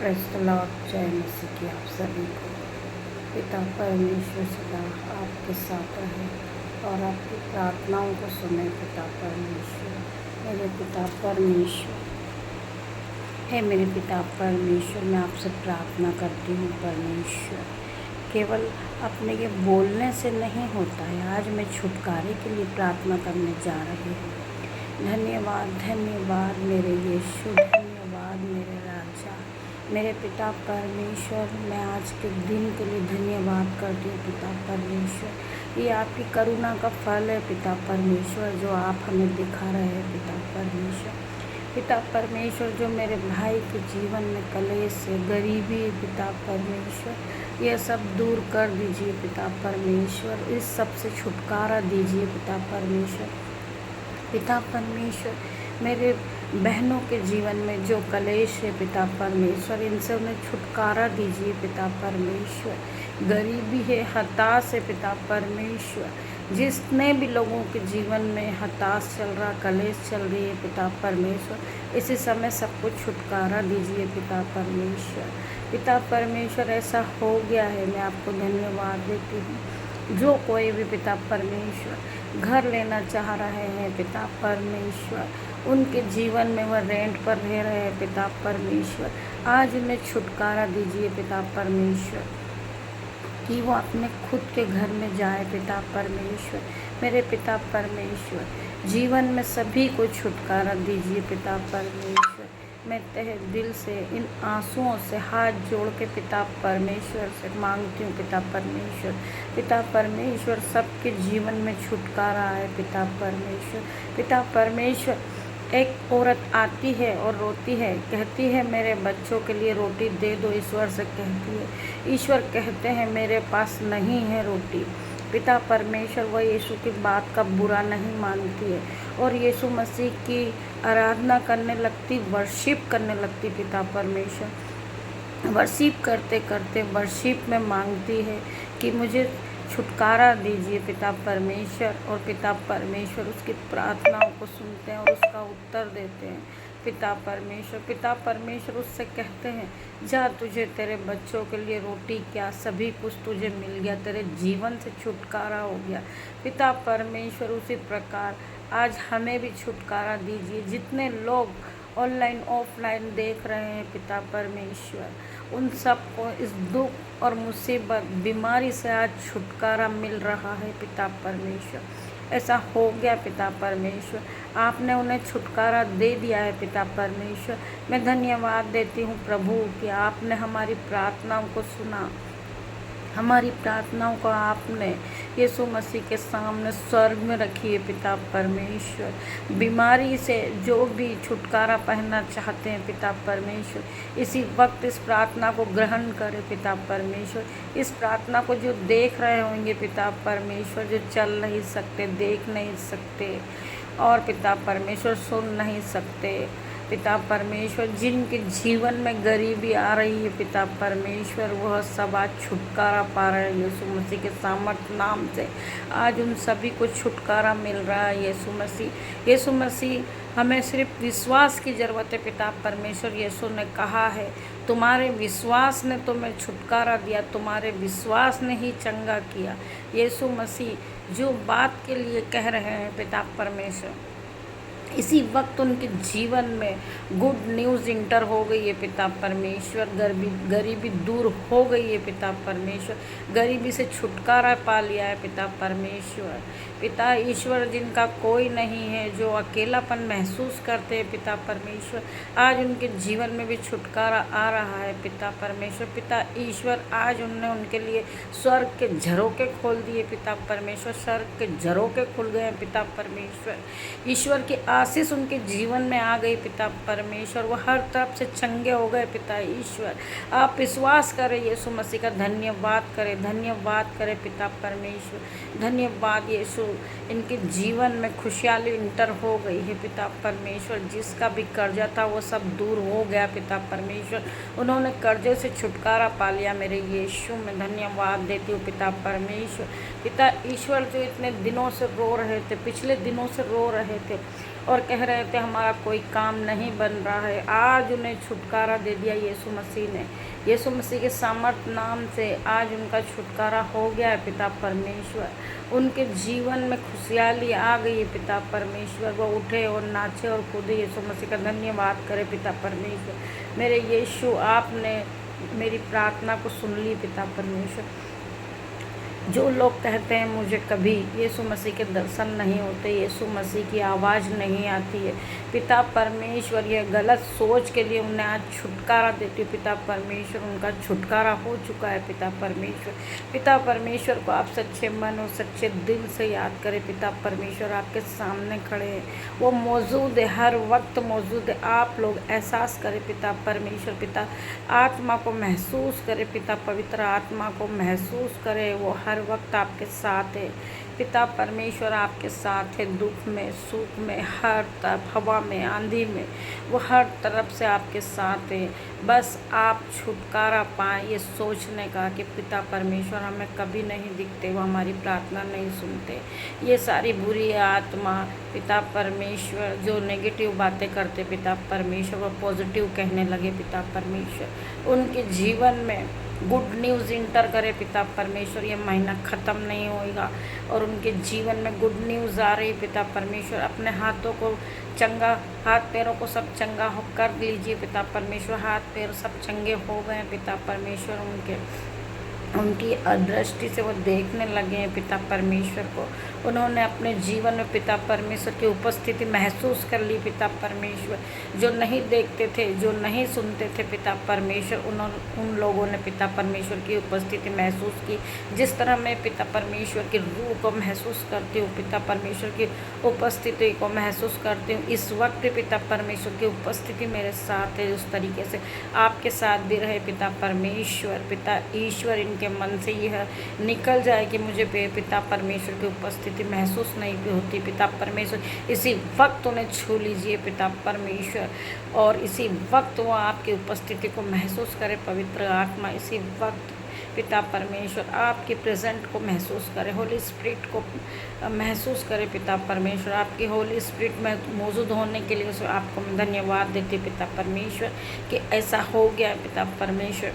Praise the Lord, जय मसीह की आप सभी को। पिता परमेश्वर सदा आपके साथ रहे और आपकी प्रार्थनाओं को सुने। पिता परमेश्वर, मेरे पिता परमेश्वर, हे मेरे पिता परमेश्वर, मैं आपसे प्रार्थना करती हूँ परमेश्वर। केवल अपने ये बोलने से नहीं होता है, आज मैं छुटकारे के लिए प्रार्थना करने जा रही हूँ। धन्यवाद धन्यवाद मेरे यीशु, धन्यवाद मेरे राजा, मेरे पिता परमेश्वर। मैं आज के दिन के लिए धन्यवाद करती हूँ पिता परमेश्वर। ये आपकी करुणा का फल है पिता परमेश्वर, जो आप हमें दिखा रहे हैं पिता परमेश्वर। पिता परमेश्वर, जो मेरे भाई के जीवन में कलेश है, गरीबी है पिता परमेश्वर, यह सब दूर कर दीजिए पिता परमेश्वर। इस सब से छुटकारा दीजिए पिता परमेश्वर। पिता परमेश्वर, मेरे बहनों के जीवन में जो कलेश है पिता परमेश्वर, इनसे उन्हें छुटकारा दीजिए पिता परमेश्वर। गरीबी है, हताश है पिता परमेश्वर, जितने भी लोगों के जीवन में हताश चल रहा, कलेश चल रही है पिता परमेश्वर, इसी समय सबको छुटकारा दीजिए पिता परमेश्वर। पिता परमेश्वर, ऐसा हो गया है, मैं आपको धन्यवाद देती हूँ। जो कोई भी पिता परमेश्वर घर लेना चाह रहे हैं पिता परमेश्वर, उनके जीवन में वह रेंट पर रह रहे हैं पिता परमेश्वर, आज उन्हें छुटकारा दीजिए पिता परमेश्वर, कि वो अपने खुद के घर में जाए पिता परमेश्वर। मेरे पिता परमेश्वर, जीवन में सभी को छुटकारा दीजिए पिता परमेश्वर। मैं तहे दिल से इन आंसुओं से हाथ जोड़ के पिता परमेश्वर से मांगती हूँ पिता परमेश्वर। पिता परमेश्वर, सबके जीवन में छुटकारा आए पिता परमेश्वर। पिता परमेश्वर, एक औरत आती है और रोती है, कहती है मेरे बच्चों के लिए रोटी दे दो, ईश्वर से कहती है। ईश्वर कहते हैं मेरे पास नहीं है रोटी। पिता परमेश्वर, वह यीशु की बात का बुरा नहीं मानती है और यीशु मसीह की आराधना करने लगती, वर्शिप करने लगती पिता परमेश्वर। वर्शिप करते करते वर्शिप में मांगती है कि मुझे छुटकारा दीजिए पिता परमेश्वर, और पिता परमेश्वर उसकी प्रार्थनाओं को सुनते हैं और उसका उत्तर देते हैं पिता परमेश्वर। पिता परमेश्वर उससे कहते हैं, जा, तुझे तेरे बच्चों के लिए रोटी क्या, सभी कुछ तुझे मिल गया, तेरे जीवन से छुटकारा हो गया पिता परमेश्वर। उसी प्रकार आज हमें भी छुटकारा दीजिए। जितने लोग ऑनलाइन ऑफलाइन देख रहे हैं पिता परमेश्वर, उन सबको इस दुख और मुसीबत, बीमारी से आज छुटकारा मिल रहा है पिता परमेश्वर। ऐसा हो गया पिता परमेश्वर, आपने उन्हें छुटकारा दे दिया है पिता परमेश्वर। मैं धन्यवाद देती हूँ प्रभु कि आपने हमारी प्रार्थनाओं को सुना। हमारी प्रार्थनाओं को आपने यीशु मसीह के सामने स्वर्ग में रखी है पिता परमेश्वर। बीमारी से जो भी छुटकारा पाना चाहते हैं पिता परमेश्वर, इसी वक्त इस प्रार्थना को ग्रहण करें पिता परमेश्वर। इस प्रार्थना को जो देख रहे होंगे पिता परमेश्वर, जो चल नहीं सकते, देख नहीं सकते और पिता परमेश्वर सुन नहीं सकते पिता परमेश्वर, जिनके जीवन में गरीबी आ रही है पिता परमेश्वर, वह सब आज छुटकारा पा रहे हैं यीशु मसीह के सामर्थ्य नाम से। आज उन सभी को छुटकारा मिल रहा है यीशु मसीह। यीशु मसीह, हमें सिर्फ विश्वास की ज़रूरत है पिता परमेश्वर। यीशु ने कहा है, तुम्हारे विश्वास ने तुम्हें छुटकारा दिया, तुम्हारे विश्वास ने ही चंगा किया। यीशु मसीह जो बात के लिए कह रहे हैं पिता परमेश्वर, इसी वक्त उनके जीवन में गुड न्यूज़ इंटर हो गई है पिता परमेश्वर। गरीबी दूर हो गई है पिता परमेश्वर। गरीबी से छुटकारा पा लिया है पिता परमेश्वर। पिता ईश्वर, जिनका कोई नहीं है, जो अकेलापन महसूस करते हैं पिता परमेश्वर, आज उनके जीवन में भी छुटकारा आ रहा है पिता परमेश्वर। पिता ईश्वर, आज उनके लिए स्वर्ग के झरोके खोल दिए पिता परमेश्वर। स्वर्ग के झरोके खुल गए हैं पिता परमेश्वर। ईश्वर की आशीष उनके जीवन में आ गई पिता परमेश्वर। वो हर तरफ से चंगे हो गए पिता ईश्वर। आप विश्वास करें यीशु मसीह का, धन्यवाद करें, धन्यवाद करें पिता परमेश्वर। धन्यवाद यीशु, इनके जीवन में खुशहाली इंटर हो गई है पिता परमेश्वर। जिसका भी कर्जा था वो सब दूर हो गया पिता परमेश्वर। उन्होंने कर्जे से छुटकारा पा लिया। मेरे यीशु में धन्यवाद देती हूँ पिता परमेश्वर। पिता ईश्वर, जो इतने दिनों से रो रहे थे, पिछले दिनों से रो रहे थे, और कह रहे थे हमारा कोई काम नहीं बन रहा है। आज उन्हें छुटकारा दे दिया यीशु मसीह ने। यीशु मसीह के सामर्थ नाम से आज उनका छुटकारा हो गया है पिता परमेश्वर। उनके जीवन में खुशहाली आ गई है पिता परमेश्वर। वो उठे और नाचे और कूदे। यीशु मसीह का धन्यवाद करे पिता परमेश्वर। मेरे यीशु, आपने मेरी प्रार्थना को सुन ली पिता परमेश्वर। जो लोग कहते हैं मुझे कभी यीशु मसीह के दर्शन नहीं होते, यीशु मसीह की आवाज़ नहीं आती है, पिता परमेश्वर ये गलत सोच के लिए उन्हें आज छुटकारा देती हूँ पिता परमेश्वर। उनका छुटकारा हो चुका है पिता परमेश्वर। पिता परमेश्वर को आप सच्चे मन और सच्चे दिल से याद करें पिता परमेश्वर। आपके सामने खड़े हैं, वो मौजूद है, हर वक्त मौजूद है। आप लोग एहसास करें पिता परमेश्वर। पिता आत्मा को महसूस करें पिता, पवित्र आत्मा को महसूस करें। वो हर वक्त आपके साथ है पिता परमेश्वर। आपके साथ है दुख में, सुख में, हर तरफ, हवा में, आंधी में, वो हर तरफ से आपके साथ है। बस आप छुटकारा पाएँ ये सोचने का कि पिता परमेश्वर हमें कभी नहीं दिखते, वो हमारी प्रार्थना नहीं सुनते। ये सारी बुरी आत्मा पिता परमेश्वर जो नेगेटिव बातें करते पिता परमेश्वर, वो पॉजिटिव कहने लगे पिता परमेश्वर। उनके जीवन में गुड न्यूज़ इंटर करे पिता परमेश्वर। ये महीना ख़त्म नहीं होएगा और उनके जीवन में गुड न्यूज़ आ रही पिता परमेश्वर। अपने हाथों को चंगा, हाथ पैरों को सब चंगा हो कर लीजिए पिता परमेश्वर। हाथ पैर सब चंगे हो गए पिता परमेश्वर। उनकी अदृष्टि से वो देखने लगे हैं पिता परमेश्वर को। उन्होंने अपने जीवन में पिता परमेश्वर की उपस्थिति महसूस कर ली पिता परमेश्वर। जो नहीं देखते थे, जो नहीं सुनते थे पिता परमेश्वर, उन लोगों ने पिता परमेश्वर की उपस्थिति महसूस की। जिस तरह मैं पिता परमेश्वर की रूह को महसूस करती हूँ, पिता परमेश्वर की उपस्थिति को महसूस करती हूँ, इस वक्त पिता परमेश्वर की उपस्थिति मेरे साथ है। उस तरीके से आपके साथ भी रहे पिता परमेश्वर। पिता ईश्वर इनके मन से यह निकल जाए कि मुझे पिता परमेश्वर की उपस्थिति महसूस नहीं भी होती पिता परमेश्वर। इसी वक्त उन्हें छू लीजिए पिता परमेश्वर और इसी वक्त वो आपकी उपस्थिति को महसूस करे पवित्र आत्मा। इसी वक्त पिता परमेश्वर आपकी प्रेजेंट को महसूस करे, होली स्पिरिट को महसूस करे पिता परमेश्वर। आपकी होली स्पिरिट में मौजूद होने के लिए आपको मैं धन्यवाद देती पिता परमेश्वर कि ऐसा हो गया पिता परमेश्वर।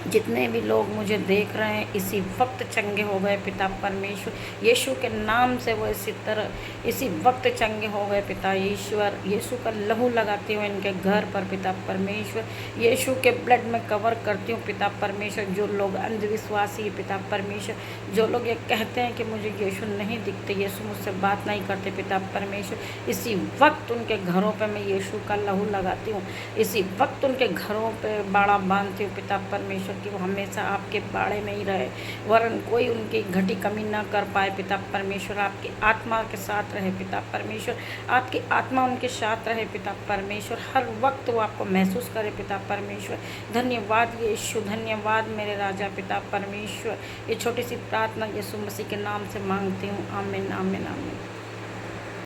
जितने भी लोग मुझे देख रहे हैं इसी वक्त चंगे हो गए पिता परमेश्वर। यीशु के नाम से वो इसी वक्त चंगे हो गए पिता ईश्वर। यीशु का लहू लगाती हूँ इनके घर पर पिता परमेश्वर। यीशु के ब्लड में कवर करती हूँ पिता परमेश्वर। जो लोग अंधविश्वासी है पिता परमेश्वर, जो लोग ये कहते हैं कि मुझे यीशु नहीं दिखते, यीशु मुझसे बात नहीं करते पिता परमेश्वर, इसी वक्त उनके घरों पर मैं यीशु का लहू लगाती हूँ। इसी वक्त उनके घरों पर बाड़ा बांधती हूँ पिता परमेश्वर कि वो हमेशा आपके बाड़े में ही रहे, वरन कोई उनकी घटी कमी ना कर पाए पिता परमेश्वर। आपकी आत्मा के साथ रहे पिता परमेश्वर। आपकी आत्मा उनके साथ रहे पिता परमेश्वर। हर वक्त वो आपको महसूस करे पिता परमेश्वर। धन्यवाद यीशु, धन्यवाद मेरे राजा पिता परमेश्वर। ये छोटी सी प्रार्थना यीशु मसीह के नाम से मांगती हूँ। आमीन आमीन आमीन।